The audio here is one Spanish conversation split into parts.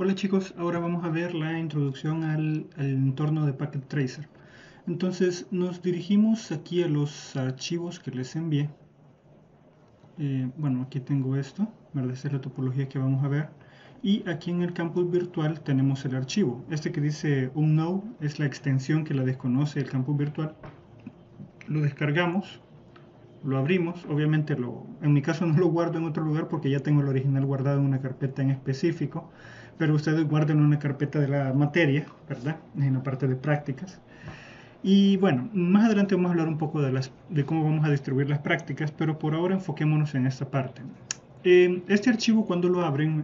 Hola chicos, ahora vamos a ver la introducción al entorno de Packet Tracer. Entonces nos dirigimos aquí a los archivos que les envié. Bueno, aquí tengo esto, ¿verdad? Esta es la topología que vamos a ver. Y aquí en el campus virtual tenemos el archivo. Este que dice unknown es la extensión que la desconoce el campus virtual. Lo descargamos, lo abrimos, obviamente en mi caso no lo guardo en otro lugar porque ya tengo el original guardado en una carpeta en específico, pero ustedes guarden en una carpeta de la materia, ¿verdad? En la parte de prácticas. Y bueno, más adelante vamos a hablar un poco de cómo vamos a distribuir las prácticas, pero por ahora enfoquémonos en esta parte. Este archivo cuando lo abren,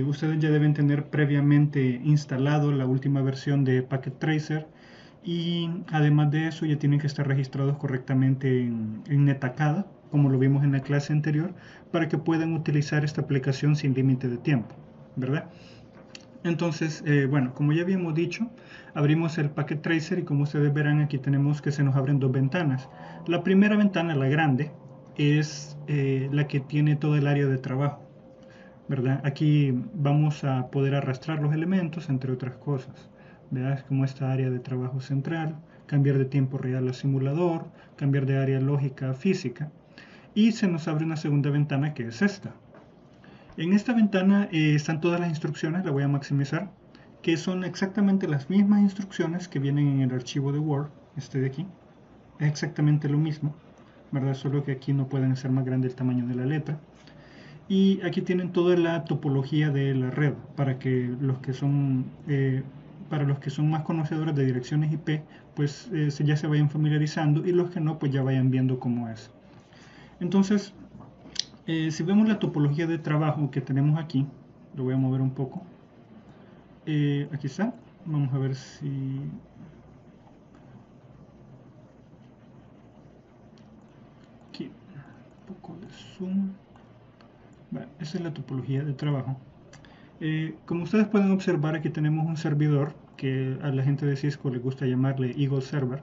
ustedes ya deben tener previamente instalado la última versión de Packet Tracer y además de eso ya tienen que estar registrados correctamente en Netacada, como lo vimos en la clase anterior, para que puedan utilizar esta aplicación sin límite de tiempo, ¿verdad? Entonces, bueno, como ya habíamos dicho, abrimos el Packet Tracer y como ustedes verán aquí tenemos que se nos abren dos ventanas. La primera ventana, la grande, es la que tiene todo el área de trabajo, ¿verdad? Aquí vamos a poder arrastrar los elementos, entre otras cosas. ¿Verdad? Como esta área de trabajo central, cambiar de tiempo real a simulador, cambiar de área lógica a física. Y se nos abre una segunda ventana que es esta. En esta ventana están todas las instrucciones, la voy a maximizar, que son exactamente las mismas instrucciones que vienen en el archivo de Word, este de aquí. Es exactamente lo mismo, ¿verdad? Solo que aquí no pueden hacer más grande el tamaño de la letra. Y aquí tienen toda la topología de la red para los que son más conocedores de direcciones IP, pues ya se vayan familiarizando y los que no, pues ya vayan viendo cómo es. Entonces, si vemos la topología de trabajo que tenemos aquí, lo voy a mover un poco. Aquí está. Vamos a ver si... Aquí, un poco de zoom. Bueno, esa es la topología de trabajo. Como ustedes pueden observar, aquí tenemos un servidor que a la gente de Cisco le gusta llamarle Eagle Server,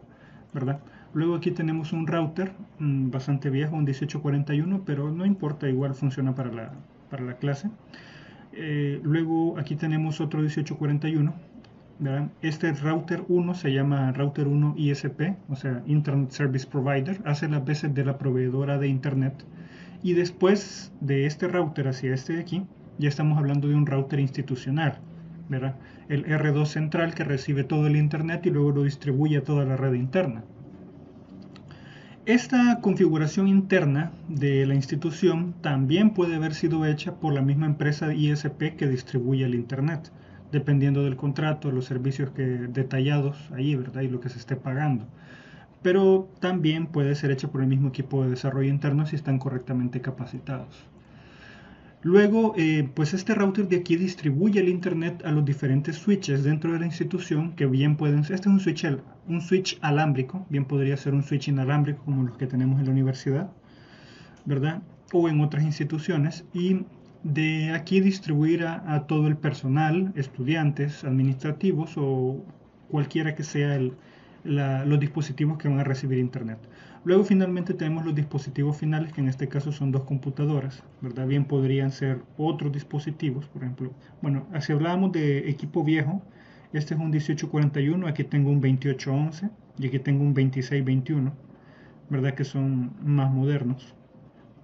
¿verdad? Luego aquí tenemos un router bastante viejo, un 1841, pero no importa, igual funciona para la clase. Luego aquí tenemos otro 1841, ¿verdad? Este router 1 se llama router 1 ISP, o sea, Internet Service Provider, hace las veces de la proveedora de Internet. Y después de este router hacia este de aquí, ya estamos hablando de un router institucional, ¿verdad? El R2 central que recibe todo el Internet y luego lo distribuye a toda la red interna. Esta configuración interna de la institución también puede haber sido hecha por la misma empresa ISP que distribuye el Internet, dependiendo del contrato, los servicios detallados ahí, ¿verdad? Y lo que se esté pagando. Pero también puede ser hecha por el mismo equipo de desarrollo interno si están correctamente capacitados. Luego, pues este router de aquí distribuye el internet a los diferentes switches dentro de la institución que bien pueden ser, este es un switch alámbrico, bien podría ser un switch inalámbrico como los que tenemos en la universidad, ¿verdad? O en otras instituciones y de aquí distribuir a todo el personal, estudiantes, administrativos o cualquiera que sea los dispositivos que van a recibir internet. Luego finalmente tenemos los dispositivos finales, que en este caso son dos computadoras, ¿verdad? Bien podrían ser otros dispositivos, por ejemplo. Bueno, si hablábamos de equipo viejo, este es un 1841, aquí tengo un 2811 y aquí tengo un 2621, ¿verdad? Que son más modernos.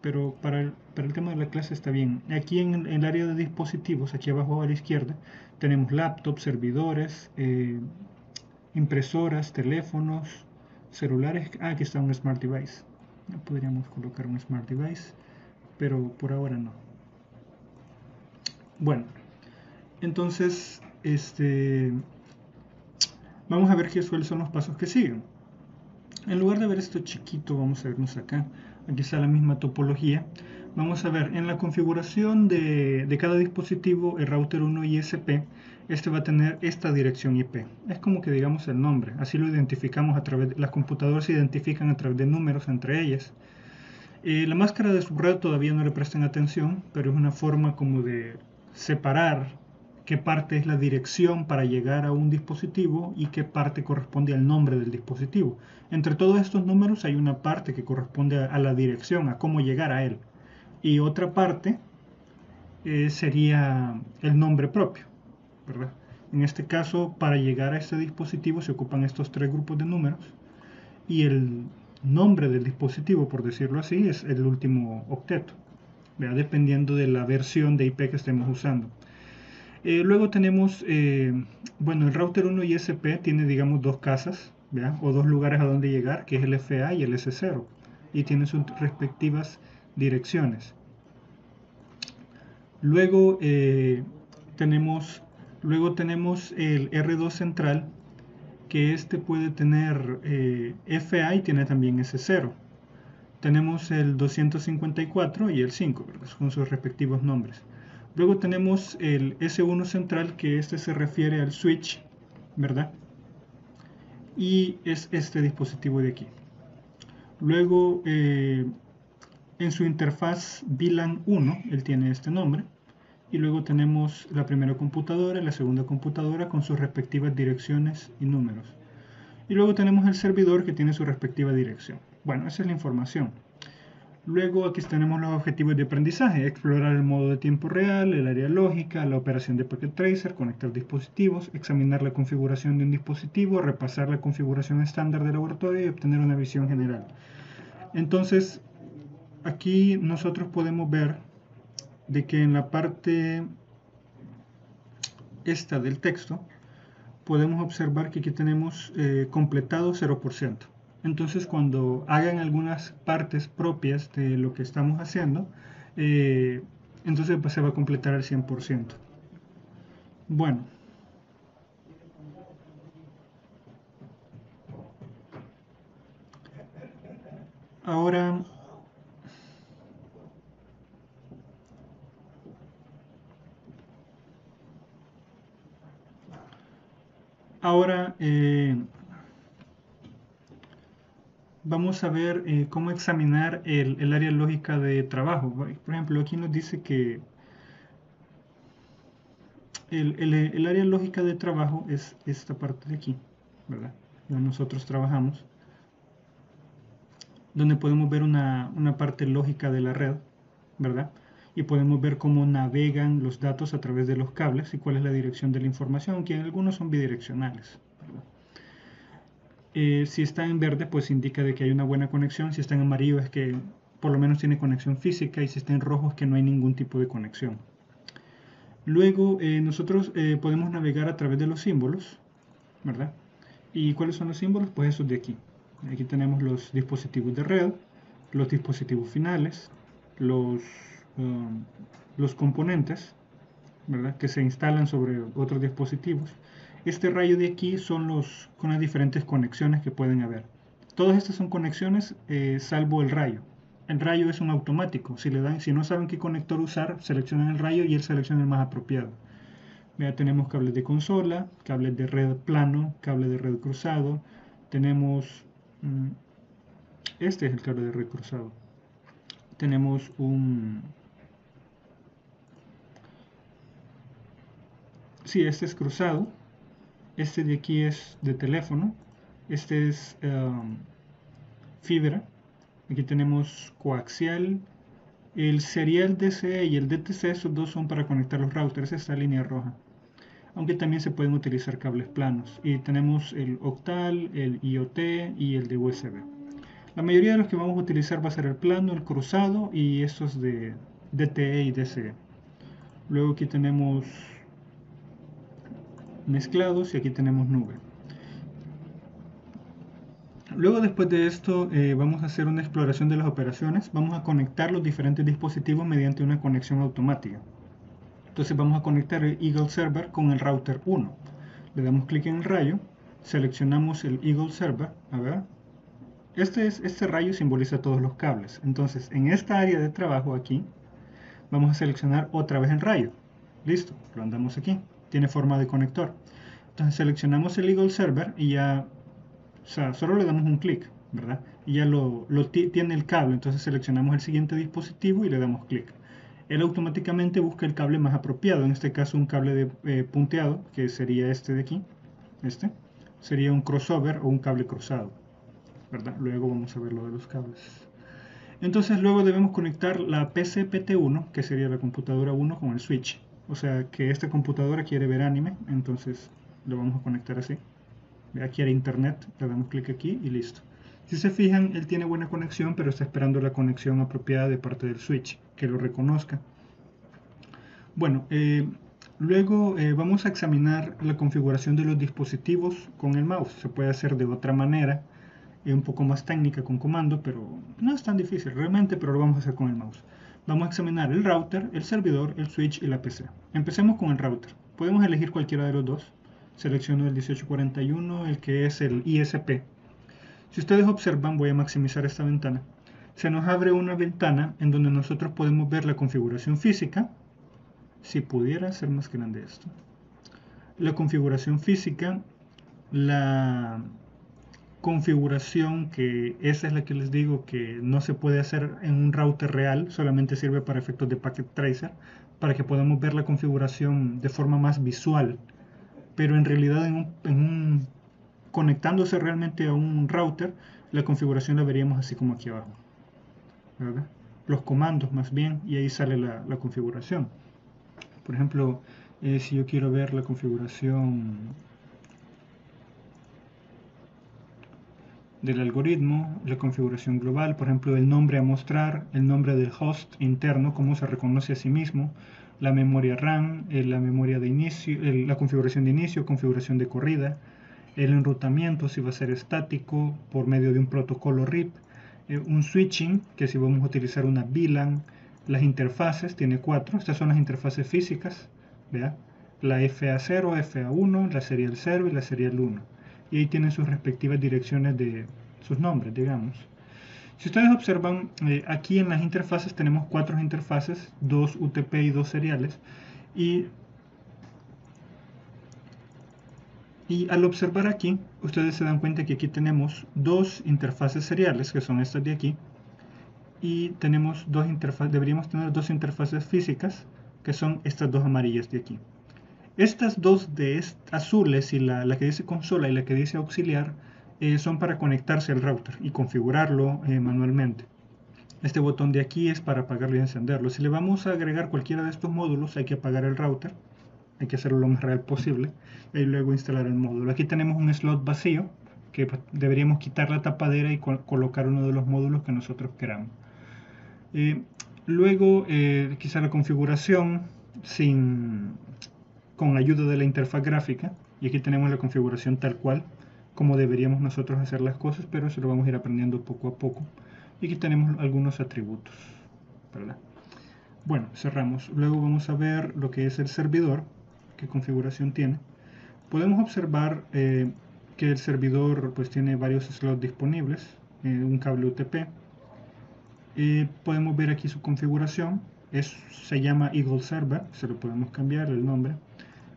Pero para el tema de la clase está bien. Aquí en el área de dispositivos, aquí abajo a la izquierda, tenemos laptops, servidores, impresoras, teléfonos, celulares. Aquí está un Smart Device. Podríamos colocar un Smart Device, pero por ahora no. Bueno, entonces, vamos a ver cuáles son los pasos que siguen. En lugar de ver esto chiquito, vamos a vernos acá. Aquí está la misma topología. Vamos a ver, en la configuración de cada dispositivo, el router 1 ISP, este va a tener esta dirección IP. Es como que digamos el nombre. Así lo identificamos a través las computadoras se identifican a través de números entre ellas. La máscara de subred todavía no le prestan atención, pero es una forma como de separar qué parte es la dirección para llegar a un dispositivo y qué parte corresponde al nombre del dispositivo. Entre todos estos números hay una parte que corresponde a la dirección, a cómo llegar a él. Y otra parte sería el nombre propio. ¿verdad? En este caso, para llegar a este dispositivo se ocupan estos tres grupos de números y el nombre del dispositivo, por decirlo así, es el último octeto, ¿verdad? Dependiendo de la versión de IP que estemos usando. Luego tenemos, bueno, el router 1 ISP tiene, digamos, dos casas, ¿verdad? O dos lugares a donde llegar, que es el FA y el S0, y tienen sus respectivas direcciones. Luego, tenemos el R2 central, que este puede tener FA y tiene también S0. Tenemos el 254 y el 5, ¿verdad? Con sus respectivos nombres. Luego tenemos el S1 central, que este se refiere al switch, ¿verdad? Y es este dispositivo de aquí. Luego, en su interfaz VLAN 1, él tiene este nombre. Y luego tenemos la primera computadora y la segunda computadora con sus respectivas direcciones y números. Y luego tenemos el servidor que tiene su respectiva dirección. Bueno, esa es la información. Luego aquí tenemos los objetivos de aprendizaje: explorar el modo de tiempo real, el área lógica, la operación de packet tracer, conectar dispositivos, examinar la configuración de un dispositivo, repasar la configuración estándar de laboratorio y obtener una visión general. Entonces, aquí nosotros podemos ver de que en la parte esta del texto podemos observar que aquí tenemos completado 0%. Entonces, cuando hagan algunas partes propias de lo que estamos haciendo, entonces pues, se va a completar al 100%. Bueno, ahora vamos a ver cómo examinar el área lógica de trabajo. Por ejemplo, aquí nos dice que el área lógica de trabajo es esta parte de aquí, ¿verdad? Donde nosotros trabajamos, donde podemos ver una parte lógica de la red, ¿verdad? Y podemos ver cómo navegan los datos a través de los cables y cuál es la dirección de la información, aunque algunos son bidireccionales, ¿verdad? Si está en verde, pues indica de que hay una buena conexión. Si está en amarillo es que por lo menos tiene conexión física, y si está en rojo es que no hay ningún tipo de conexión. Luego nosotros podemos navegar a través de los símbolos, ¿verdad? ¿Y cuáles son los símbolos? Pues esos de aquí. Aquí tenemos los dispositivos de red, los dispositivos finales, los, los componentes, ¿verdad? Que se instalan sobre otros dispositivos. Este rayo de aquí son con las diferentes conexiones que pueden haber. Todas estas son conexiones salvo el rayo. El rayo es un automático. Si no saben qué conector usar, seleccionan el rayo y él selecciona el más apropiado. Ya tenemos cables de consola, cables de red plano, cable de red cruzado. Tenemos, este es el cable de red cruzado. Tenemos sí, este es cruzado. Este de aquí es de teléfono. Este es fibra. Aquí tenemos coaxial. El serial DCE y el DTC, esos dos son para conectar los routers, esta línea roja. Aunque también se pueden utilizar cables planos. Y tenemos el octal, el IoT y el de USB. La mayoría de los que vamos a utilizar va a ser el plano, el cruzado y estos de DTE y DCE. Luego aquí tenemos mezclados y aquí tenemos nube. Luego, después de esto, vamos a hacer una exploración de las operaciones. Vamos a conectar los diferentes dispositivos mediante una conexión automática. Entonces vamos a conectar el Eagle Server con el router 1. Le damos clic en el rayo, seleccionamos el Eagle Server. A ver, este rayo simboliza todos los cables. Entonces, en esta área de trabajo aquí, vamos a seleccionar otra vez el rayo. Listo, lo andamos aquí. Tiene forma de conector. Entonces seleccionamos el Eagle Server y ya, o sea, solo le damos un clic, ¿verdad? Y ya tiene el cable. Entonces seleccionamos el siguiente dispositivo y le damos clic. Él automáticamente busca el cable más apropiado. En este caso un cable de punteado, que sería este de aquí. Este sería un crossover o un cable cruzado, ¿verdad? Luego vamos a ver lo de los cables. Entonces luego debemos conectar la PCPT1, que sería la computadora 1, con el switch. O sea que esta computadora quiere ver anime, entonces lo vamos a conectar así. Quiere internet, le damos clic aquí y listo. Si se fijan, él tiene buena conexión, pero está esperando la conexión apropiada de parte del switch, que lo reconozca. Bueno, luego vamos a examinar la configuración de los dispositivos con el mouse. Se puede hacer de otra manera, un poco más técnica con comando, pero no es tan difícil realmente, pero lo vamos a hacer con el mouse. Vamos a examinar el router, el servidor, el switch y la PC. Empecemos con el router. Podemos elegir cualquiera de los dos. Selecciono el 1841, el que es el ISP. Si ustedes observan, voy a maximizar esta ventana. Se nos abre una ventana en donde nosotros podemos ver la configuración física. Si pudiera hacer más grande esto. La configuración física, la configuración, que esa es la que les digo que no se puede hacer en un router real, solamente sirve para efectos de packet tracer, para que podamos ver la configuración de forma más visual, pero en realidad conectándose realmente a un router, la configuración la veríamos así como aquí abajo, ¿verdad? Los comandos más bien, y ahí sale la configuración. Por ejemplo, si yo quiero ver la configuración del algoritmo, la configuración global, por ejemplo, el nombre a mostrar, el nombre del host interno, cómo se reconoce a sí mismo, la memoria RAM, la memoria de inicio, la configuración de inicio, configuración de corrida, el enrutamiento, si va a ser estático por medio de un protocolo RIP, un switching, que si vamos a utilizar una VLAN, las interfaces, tiene 4, estas son las interfaces físicas, ¿vea? La FA0, FA1, la serial 0 y la serial 1. Y ahí tienen sus respectivas direcciones de sus nombres, digamos. Si ustedes observan, aquí en las interfaces tenemos 4 interfaces, 2 UTP y 2 seriales, y al observar aquí, ustedes se dan cuenta que aquí tenemos 2 interfaces seriales, que son estas de aquí, y tenemos deberíamos tener 2 interfaces físicas, que son estas 2 amarillas de aquí. Estas 2 azules, y la que dice consola y la que dice auxiliar, son para conectarse al router y configurarlo manualmente. Este botón de aquí es para apagarlo y encenderlo. Si le vamos a agregar cualquiera de estos módulos, hay que apagar el router, hay que hacerlo lo más real posible, y luego instalar el módulo. Aquí tenemos un slot vacío, que deberíamos quitar la tapadera y colocar uno de los módulos que nosotros queramos. Luego, quizá la configuración con ayuda de la interfaz gráfica, y aquí tenemos la configuración tal cual, como deberíamos nosotros hacer las cosas, pero eso lo vamos a ir aprendiendo poco a poco. Y aquí tenemos algunos atributos, ¿verdad? Bueno, cerramos. Luego vamos a ver lo que es el servidor, qué configuración tiene. Podemos observar que el servidor pues tiene varios slots disponibles, un cable UTP. Podemos ver aquí su configuración, se llama Eagle Server, se lo podemos cambiar el nombre.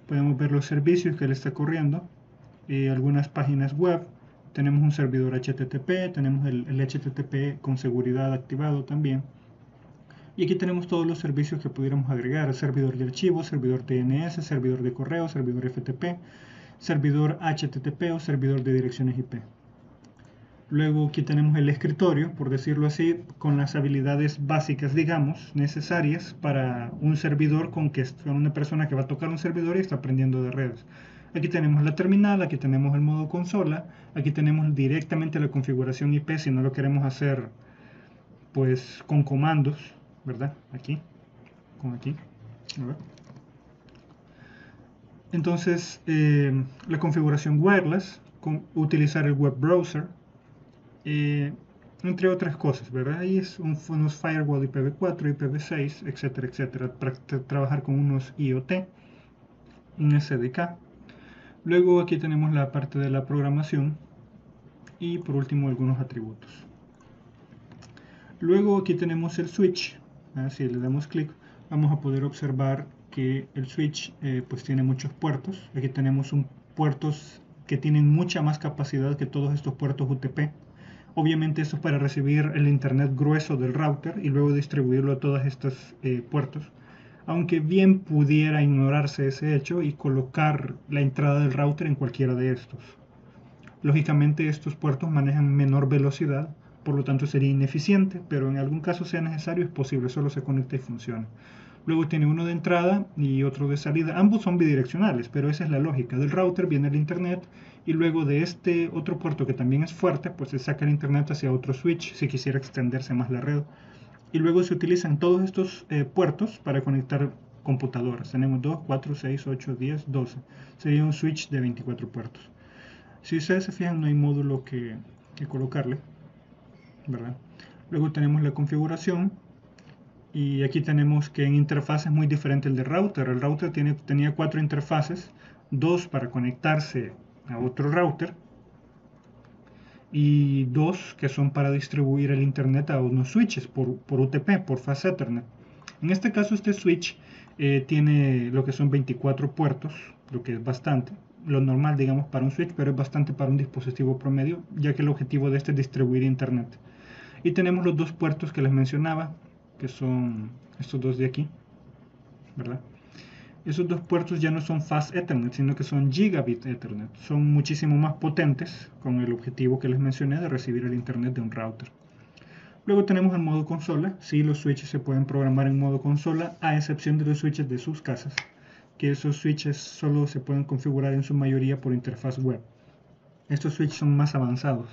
Podemos ver los servicios que él está corriendo, algunas páginas web. Tenemos un servidor HTTP, tenemos el HTTP con seguridad activado también. Y aquí tenemos todos los servicios que pudiéramos agregar: servidor de archivos, servidor DNS, servidor de correo, servidor FTP, servidor HTTP o servidor de direcciones IP. Luego aquí tenemos el escritorio, por decirlo así, con las habilidades básicas, digamos, necesarias para un servidor, con una persona que va a tocar un servidor y está aprendiendo de redes. Aquí tenemos la terminal, aquí tenemos el modo consola, aquí tenemos directamente la configuración IP si no lo queremos hacer pues con comandos, ¿verdad? Aquí, con aquí. A ver. Entonces, la configuración wireless, utilizar el web browser, entre otras cosas, ¿verdad? Ahí es unos firewall IPv4, IPv6, etcétera, etcétera, para trabajar con unos IoT, un SDK. Luego aquí tenemos la parte de la programación y por último algunos atributos. Luego aquí tenemos el switch. Si le damos clic, vamos a poder observar que el switch pues tiene muchos puertos. Aquí tenemos puertos que tienen mucha más capacidad que todos estos puertos UTP. Obviamente esto es para recibir el internet grueso del router y luego distribuirlo a todos estos puertos. Aunque bien pudiera ignorarse ese hecho y colocar la entrada del router en cualquiera de estos. Lógicamente estos puertos manejan menor velocidad, por lo tanto sería ineficiente, pero en algún caso sea necesario es posible, solo se conecta y funciona. Luego tiene uno de entrada y otro de salida. Ambos son bidireccionales, pero esa es la lógica. Del router viene el internet y luego de este otro puerto que también es fuerte, pues se saca el internet hacia otro switch si quisiera extenderse más la red. Y luego se utilizan todos estos puertos para conectar computadoras. Tenemos 2, 4, 6, 8, 10, 12. Sería un switch de 24 puertos. Si ustedes se fijan, no hay módulo que colocarle, ¿verdad? Luego tenemos la configuración. Y aquí tenemos que en interfaz es muy diferente el de router. El router tenía 4 interfaces, 2 para conectarse a otro router y 2 que son para distribuir el internet a unos switches por UTP, por Fast Ethernet. En este caso este switch tiene lo que son 24 puertos, lo que es bastante. Lo normal, digamos, para un switch, pero es bastante para un dispositivo promedio, ya que el objetivo de este es distribuir internet. Y tenemos los 2 puertos que les mencionaba, que son estos 2 de aquí, ¿verdad? Esos 2 puertos ya no son Fast Ethernet, sino que son Gigabit Ethernet. Son muchísimo más potentes con el objetivo que les mencioné de recibir el internet de un router. Luego tenemos el modo consola. Sí, los switches se pueden programar en modo consola, a excepción de los switches de sus casas, que esos switches solo se pueden configurar en su mayoría por interfaz web. Estos switches son más avanzados.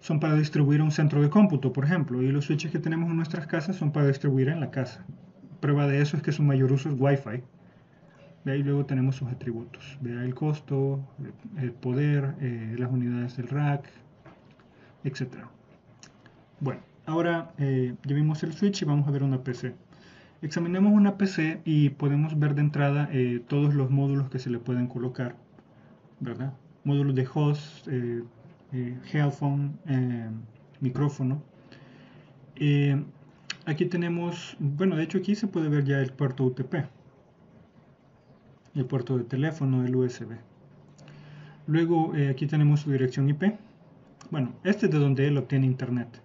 Son para distribuir a un centro de cómputo, por ejemplo, y los switches que tenemos en nuestras casas son para distribuir en la casa. Prueba de eso es que su mayor uso es Wi-Fi. De ahí luego tenemos sus atributos. Vea el costo, el poder, las unidades del rack, etc. Bueno, ahora ya vimos el switch y vamos a ver una PC. Examinemos una PC y podemos ver de entrada todos los módulos que se le pueden colocar, ¿verdad? Módulos de host, headphone, micrófono. Aquí tenemos, bueno, de hecho aquí se puede ver ya el puerto UTP, el puerto de teléfono, el USB. Luego aquí tenemos su dirección IP. Bueno, este es de donde él obtiene internet.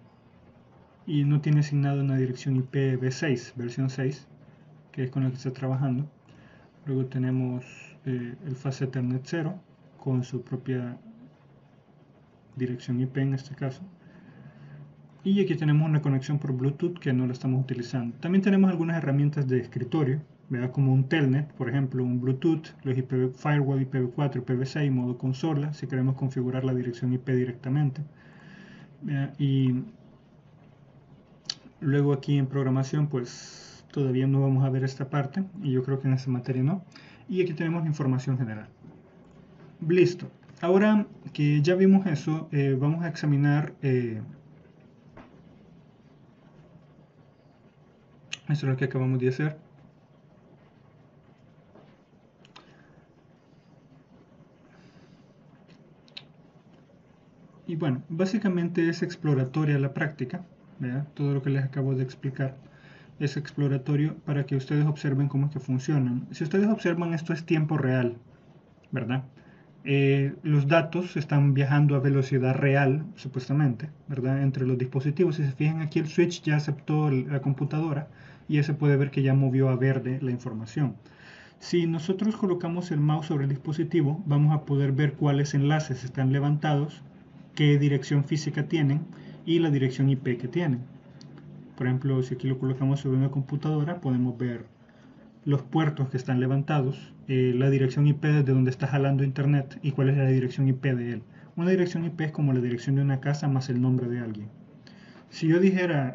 Y no tiene asignado una dirección IP v6, versión 6, que es con la que está trabajando. Luego tenemos el Fast Ethernet 0, con su propia dirección IP en este caso. Y aquí tenemos una conexión por Bluetooth que no la estamos utilizando. También tenemos algunas herramientas de escritorio, ¿verdad? Como un Telnet, por ejemplo, un Bluetooth, los Firewall IPv4, IPv6, modo consola, si queremos configurar la dirección IP directamente. ¿Verdad? Y luego aquí en programación, pues todavía no vamos a ver esta parte, y yo creo que en esta materia no. Y aquí tenemos la información general. Listo. Ahora que ya vimos eso, vamos a examinar... Eso es lo que acabamos de hacer. Y bueno, básicamente es exploratoria la práctica, ¿verdad? Todo lo que les acabo de explicar es exploratorio para que ustedes observen cómo es que funcionan. Si ustedes observan, esto es tiempo real, ¿verdad? Los datos están viajando a velocidad real, supuestamente, ¿verdad? Entre los dispositivos. Si se fijan aquí, el switch ya aceptó la computadora y ese puede ver que ya movió a verde la información. Si nosotros colocamos el mouse sobre el dispositivo, vamos a poder ver cuáles enlaces están levantados, qué dirección física tienen y la dirección IP que tienen. Por ejemplo, si aquí lo colocamos sobre una computadora, podemos ver los puertos que están levantados, la dirección IP desde donde está jalando internet y cuál es la dirección IP de él. Una dirección IP es como la dirección de una casa más el nombre de alguien. Si yo dijera,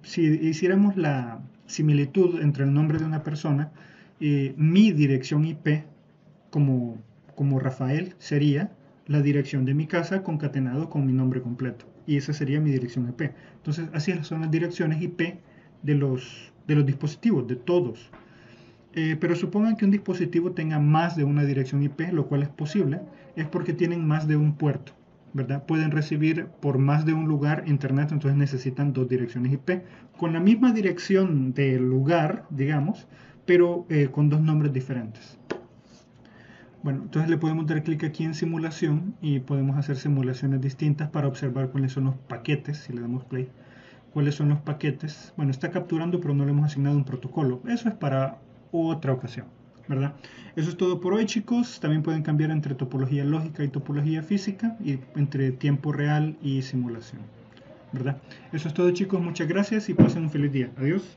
si hiciéramos la similitud entre el nombre de una persona, mi dirección IP como Rafael sería la dirección de mi casa concatenado con mi nombre completo. Y esa sería mi dirección IP. Entonces, así son las direcciones IP de los dispositivos, de todos. Pero supongan que un dispositivo tenga más de una dirección IP, lo cual es posible, es porque tienen más de un puerto, ¿verdad? Pueden recibir por más de un lugar internet, entonces necesitan 2 direcciones IP, con la misma dirección del lugar, digamos, pero con 2 nombres diferentes. Bueno, entonces le podemos dar clic aquí en simulación y podemos hacer simulaciones distintas para observar cuáles son los paquetes, si le damos play. ¿Cuáles son los paquetes? Bueno, está capturando, pero no le hemos asignado un protocolo. Eso es para otra ocasión, ¿verdad? Eso es todo por hoy, chicos. También pueden cambiar entre topología lógica y topología física, y entre tiempo real y simulación, ¿verdad? Eso es todo, chicos. Muchas gracias y pasen un feliz día. Adiós.